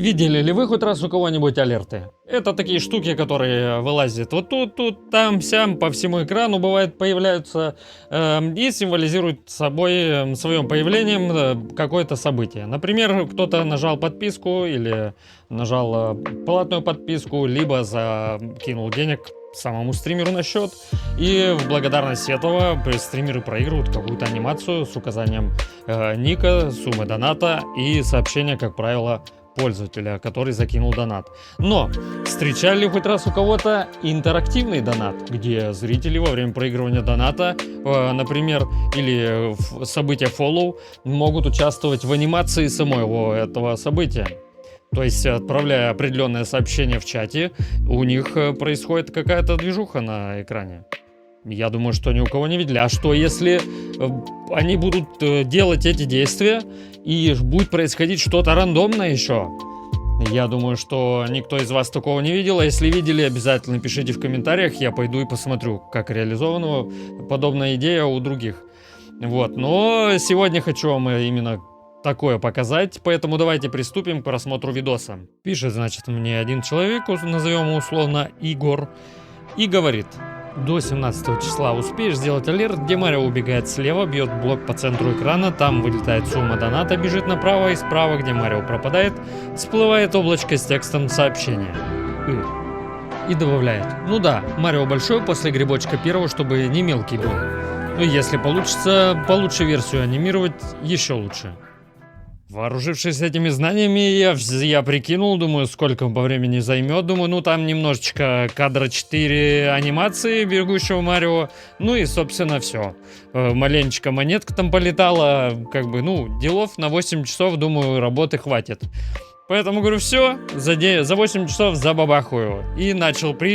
Видели ли вы хоть раз у кого-нибудь алерты? Это такие штуки, которые вылазят вот тут, там, сям, по всему экрану, бывает, появляются и символизируют собой, своим появлением какое-то событие. Например, кто-то нажал подписку или нажал платную подписку, либо закинул денег самому стримеру на счет, и в благодарность этого стримеры проигрывают какую-то анимацию с указанием ника, суммы доната и сообщения, как правило, пользователя, который закинул донат. Но встречали ли хоть раз у кого-то интерактивный донат, где зрители во время проигрывания доната, например, или события follow, могут участвовать в анимации самого этого события? То есть, отправляя определенное сообщение в чате, у них происходит какая-то движуха на экране. Я думаю, что ни у кого не видели. А что, если они будут делать эти действия и будет происходить что-то рандомное еще? Я думаю, что никто из вас такого не видел. А если видели, обязательно пишите в комментариях. Я пойду и посмотрю, как реализована подобная идея у других. Вот. Но сегодня хочу вам именно такое показать, поэтому давайте приступим к просмотру видоса. Пишет, значит, мне один человек, назовем его условно Игорь, и говорит: до 17 числа успеешь сделать алерт, где Марио убегает слева, бьет блок по центру экрана, там вылетает сумма доната, бежит направо, и справа, где Марио пропадает, всплывает облачко с текстом сообщения. И добавляет: ну да, Марио большой после грибочка первого, чтобы не мелкий был. Ну если получится получше версию анимировать, еще лучше. Вооружившись этими знаниями, я прикинул, думаю, сколько по времени займет. Думаю, ну там немножечко кадра 4 анимации бегущего Марио. Ну и, собственно, все. Маленечко монетка там полетала. Как бы, ну, делов на 8 часов, думаю, работы хватит. Поэтому говорю, все, за 8 часов забабахаю. И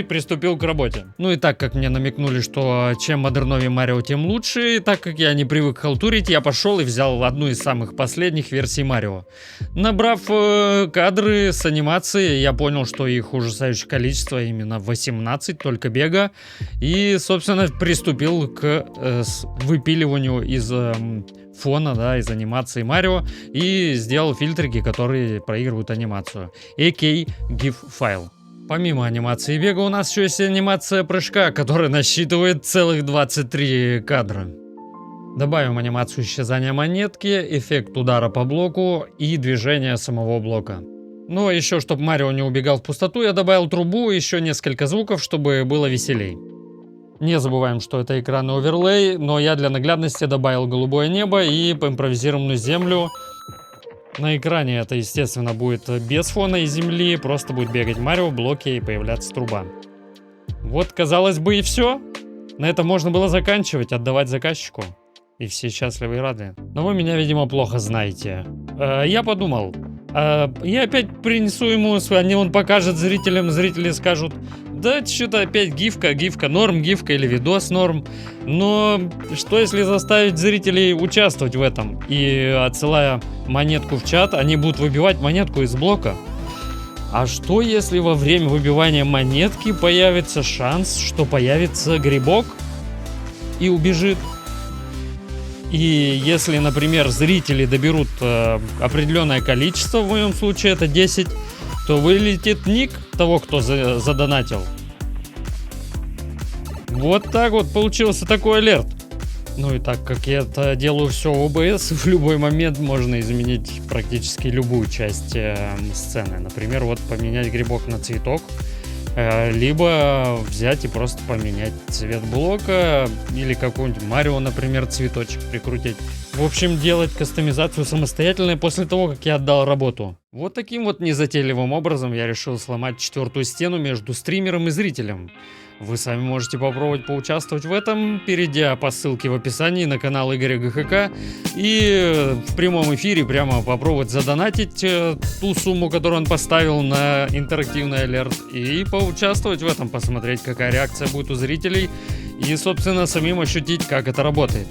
приступил к работе. Ну и так как мне намекнули, что чем модерновее Марио, тем лучше, и так как я не привык халтурить, я пошел и взял одну из самых последних версий Марио. Набрав кадры с анимацией, я понял, что их ужасающее количество, именно 18 только бега. И, собственно, приступил к выпиливанию из фона, да, из анимации Марио, и сделал фильтрики, которые проигрывают анимацию. AK GIF файл. Помимо анимации бега у нас еще есть анимация прыжка, которая насчитывает целых 23 кадра. Добавим анимацию исчезания монетки, эффект удара по блоку и движение самого блока. Ну а еще, чтобы Марио не убегал в пустоту, я добавил трубу и еще несколько звуков, чтобы было веселей. Не забываем, что это экранный оверлей, но я для наглядности добавил голубое небо и импровизированную землю. На экране это, естественно, будет без фона и земли, просто будет бегать Марио, блоки и появляться труба. Вот, казалось бы, и все. На этом можно было заканчивать, отдавать заказчику. И все счастливы и рады. Но вы меня, видимо, плохо знаете. Я подумал, я опять принесу ему, он покажет зрителям, зрители скажут: да, что-то опять гифка норм, гифка или видос норм. Но что если заставить зрителей участвовать в этом? И отсылая монетку в чат, они будут выбивать монетку из блока. А что если во время выбивания монетки появится шанс, что появится грибок и убежит? И если, например, зрители доберут определенное количество, в моем случае это 10, то вылетит ник того, кто задонатил. Вот так вот получился такой алерт. Ну и так как я это делаю все в OBS, в любой момент можно изменить практически любую часть сцены. Например, вот поменять грибок на цветок. Либо взять и просто поменять цвет блока, или какой-нибудь Марио, например, цветочек прикрутить. В общем, делать кастомизацию самостоятельно после того, как я отдал работу. Вот таким вот незатейливым образом я решил сломать четвертую стену между стримером и зрителем. Вы сами можете попробовать поучаствовать в этом, перейдя по ссылке в описании на канал Игоря ГХК и в прямом эфире прямо попробовать задонатить ту сумму, которую он поставил на интерактивный алерт, и поучаствовать в этом, посмотреть, какая реакция будет у зрителей и, собственно, самим ощутить, как это работает.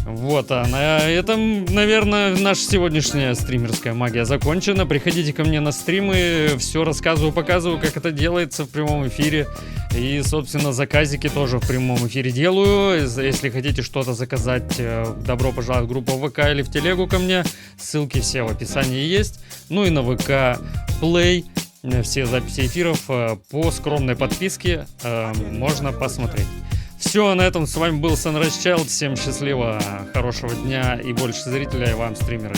Вот, а на этом, наверное, наша сегодняшняя стримерская магия закончена. Приходите ко мне на стримы, все рассказываю, показываю, как это делается в прямом эфире. И, собственно, заказики тоже в прямом эфире делаю. Если хотите что-то заказать, добро пожаловать в группу ВК или в телегу ко мне. Ссылки все в описании есть. Ну и на ВК Play. Все записи эфиров по скромной подписке можно посмотреть. Все, на этом с вами был Sunrise Child. Всем счастливо, хорошего дня и больше зрителей вам, стримеры.